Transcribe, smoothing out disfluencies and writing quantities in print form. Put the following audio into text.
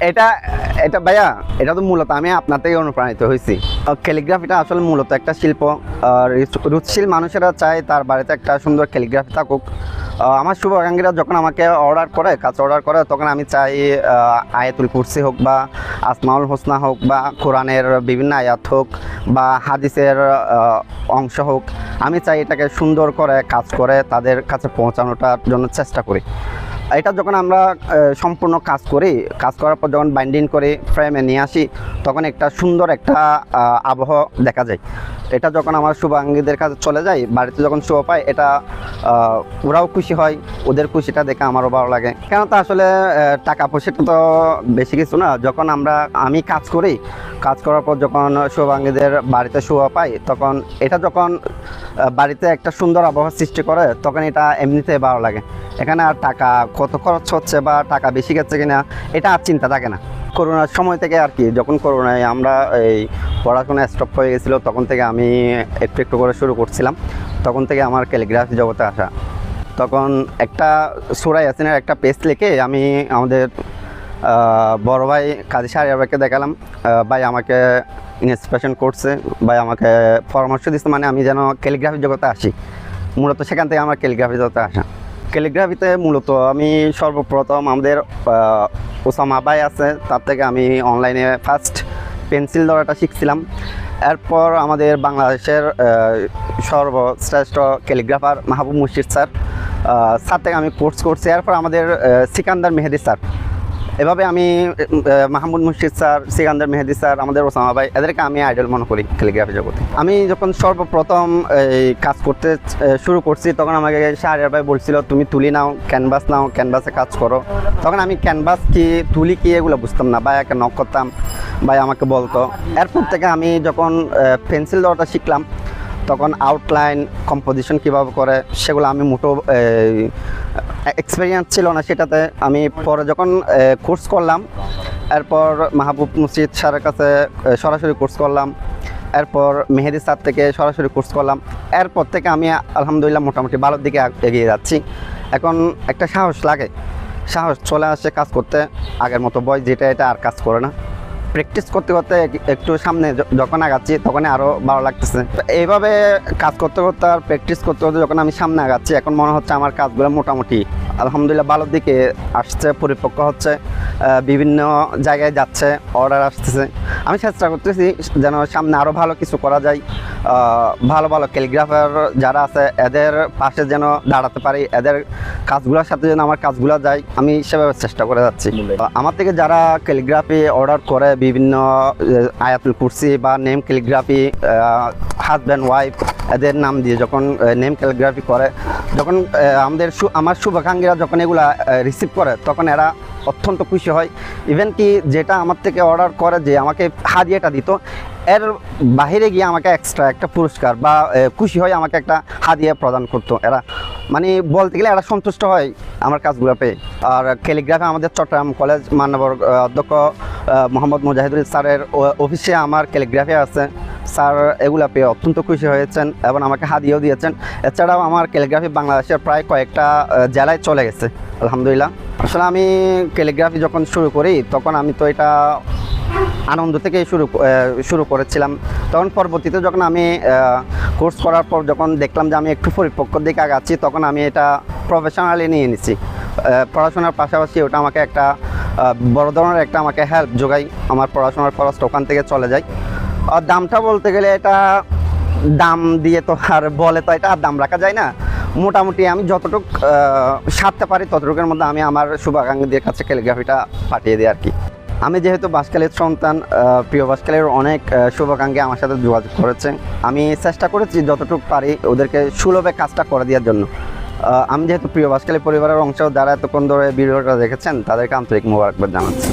এটা এটা ভাইয়া, এটা তো মূলত আমি আপনার থেকে অনুপ্রাণিত হয়েছি। ক্যালিগ্রাফিটা আসলে মূলত একটা শিল্প। রুচিশীল মানুষেরা চায় তার বাড়িতে একটা সুন্দর ক্যালিগ্রাফি থাকুক। আমার শুভাকাঙ্ক্ষীরা যখন আমাকে অর্ডার করে, কাজ অর্ডার করে, তখন আমি চাই আয়াতুল কুরসি হোক বা আসমাউল হোসনা হোক বা কোরআনের বিভিন্ন আয়াত হোক বা হাদিসের অংশ হোক, আমি চাই এটাকে সুন্দর করে কাজ করে তাদের কাছে পৌঁছানোটার জন্য চেষ্টা করি। এটা যখন আমরা সম্পূর্ণ কাজ করি, কাজ করার পর যখন বাইন্ডিং করে ফ্রেমে নিয়ে আসি, তখন একটা সুন্দর একটা আবহ দেখা যায়। এটা যখন আমার শুভাঙ্গীদের কাছে চলে যায়, বাড়িতে যখন শো পায়, এটা ওরাও খুশি হয়, ওদের খুশিটা দেখে আমারও ভালো লাগে। কেন তা আসলে টাকা পয়সাটা তো বেশি কিছু না। যখন আমি কাজ করি, কাজ করার পর যখন শুভাঙ্গীদের বাড়িতে শোভা পাই, তখন এটা যখন বাড়িতে একটা সুন্দর আবহাওয়া সৃষ্টি করে, তখন এটা এমনিতেই ভালো লাগে। এখানে আর টাকা কত খরচ হচ্ছে বা টাকা বেশি গেছে কিনা এটা আর চিন্তা থাকে না। করোনার সময় থেকে আর কি, যখন করোনায় আমরা এই পড়াশোনা স্টপ হয়ে গেছিলো, তখন থেকে আমি একটু একটু করে শুরু করছিলাম। তখন থেকে আমার ক্যালিগ্রাফি জগতে আসা। তখন একটা সূরা ইয়াসিনের একটা পেজ লিখে আমি আমাদের বড় ভাই কাজী শাহরিয়ার ভাইকে দেখালাম। ভাই আমাকে ইন্সপিরেশন করছে, ভাই আমাকে পরামর্শ দিচ্ছে, মানে আমি যেন ক্যালিগ্রাফি জগতে আসি। মূলত সেখান থেকে আমার ক্যালিগ্রাফি জগতে আসা। ক্যালিগ্রাফিতে মূলত আমি সর্বপ্রথম আমাদের ওসামা ভাই আছে, তার থেকে আমি অনলাইনে ফার্স্ট পেন্সিল ধরাটা শিখছিলাম। এরপর আমাদের বাংলাদেশের সর্বশ্রেষ্ঠ ক্যালিগ্রাফার মাহবুব মুর্শিদ স্যার থেকে আমি কোর্স করছি। এরপর আমাদের সিকান্দার মেহেদি স্যার, এভাবে আমি মাহমুদ মুর্শিদ স্যার, সিকান্দার মেহেদি স্যার, আমাদের ওসামা ভাই, এদেরকে আমি আইডল মনে করি ক্যালিগ্রাফি জগতে। আমি যখন সর্বপ্রথম এই কাজ করতে শুরু করছি, তখন আমাকে শাহরিয়ার ভাই বলছিল তুমি তুলি নাও, ক্যানভাস নাও, ক্যানভাসে কাজ করো। তখন আমি ক্যানভাস কি তুলি কি এগুলো বুঝতাম না, ভাই একে নক করতাম, ভাই আমাকে বলতো। এরপর থেকে আমি যখন পেন্সিল ধরাটা শিখলাম, তখন আউটলাইন কম্পোজিশন কীভাবে করে সেগুলো আমি মোটো এক্সপিরিয়েন্স ছিল না সেটাতে। আমি পরে যখন কোর্স করলাম, এরপর মাহবুব মুর্শিদ স্যারের কাছে সরাসরি কোর্স করলাম, এরপর মেহেদি স্যার থেকে সরাসরি কোর্স করলাম। এরপর থেকে আমি আলহামদুলিল্লাহ মোটামুটি ভালোর দিকে এগিয়ে যাচ্ছি। এখন একটা সাহস লাগে, সাহস চলে আসে কাজ করতে। আগের মতো বয়স যেটা এটা আর কাজ করে না। প্র্যাকটিস করতে করতে একটু সামনে যখন আগাচ্ছি, তখনই আরও ভালো লাগতেছে। এইভাবে কাজ করতে করতে আর প্র্যাকটিস করতে করতে যখন আমি সামনে আগাচ্ছি, এখন মনে হচ্ছে আমার কাজগুলো মোটামুটি আলহামদুলিল্লাহ ভালোর দিকে আসছে, পরিপক্ক হচ্ছে, বিভিন্ন জায়গায় যাচ্ছে, অর্ডার আসতেছে। আমি চেষ্টা করতেছি যেন সামনে আরও ভালো কিছু করা যায়। ভালো ভালো ক্যালিগ্রাফার যারা আছে এদের পাশে যেন দাঁড়াতে পারি, এদের কাজগুলোর সাথে যেন আমার কাজগুলো যায়, আমি সেভাবে চেষ্টা করে যাচ্ছি। আমার থেকে যারা ক্যালিগ্রাফি অর্ডার করে, বিভিন্ন আয়াতুল কুরসি বা নেম ক্যালিগ্রাফি, হাজব্যান্ড ওয়াইফ এদের নাম দিয়ে যখন নেম ক্যালিগ্রাফি করে, যখন আমার শুভাকাঙ্ক্ষীরা যখন এগুলা রিসিভ করে, তখন এরা অত্যন্ত খুশি হয়। ইভেন কি যেটা আমার থেকে অর্ডার করে, যে আমাকে হাদিয়াটা দিত, এর বাহিরে গিয়ে আমাকে এক্সট্রা একটা পুরস্কার বা খুশি হয় আমাকে একটা হাদিয়া প্রদান করতো। এরা মানে বলতে গেলে এরা সন্তুষ্ট হয় আমার কাজগুলো পেয়ে। আর ক্যালিগ্রাফি আমাদের চট্টগ্রাম কলেজ মাননীয় অধ্যক্ষ মোহাম্মদ মুজাহিদুল স্যারের অফিসে আমার ক্যালিগ্রাফি আছে। স্যার এগুলা পেয়ে অত্যন্ত খুশি হয়েছেন এবং আমাকে হাদিয়াও দিয়েছেন। এছাড়াও আমার ক্যালিগ্রাফি বাংলাদেশের প্রায় কয়েকটা জেলায় চলে গেছে আলহামদুলিল্লাহ। আসলে আমি ক্যালিগ্রাফি যখন শুরু করি, তখন আমি তো এটা আনন্দ থেকে শুরু করেছিলাম। তখন পরবর্তীতে যখন আমি কোর্স করার পর যখন দেখলাম যে আমি একটু পরিপক্ক দিকে আগাচ্ছি, তখন আমি এটা প্রফেশনালি নিয়ে নিচ্ছি। পড়াশোনার পাশাপাশি ওটা আমাকে একটা বড় ধরনের একটা আমাকে হেল্প যোগায়। আমার পড়াশোনার খরচটা ওখান থেকে চলে যায়। আর দামটা বলতে গেলে এটা দাম দিয়ে তো আর বলে তো এটা আর দাম রাখা যায় না। মোটামুটি আমি যতটুকু সারতে পারি ততটুকুর মধ্যে আমি আমার শুভাকাঙ্ক্ষীদের কাছে ক্যালিগ্রাফিটা পাঠিয়ে দিই আর কি। আমি যেহেতু বাঁশখালীর সন্তান, প্রিয় বাঁশখালীর অনেক শুভাকাঙ্ক্ষী আমার সাথে যোগাযোগ করেছে। আমি চেষ্টা করেছি যতটুকু পারি ওদেরকে সুলভে কাজটা করে দেওয়ার জন্য। আমি যেহেতু প্রিয় বাঁশখালী পরিবারের অংশ, যারা এতক্ষণ ধরে ভিডিওটা দেখেছেন তাদেরকে আন্তরিক মোবারকবাদ জানাচ্ছি।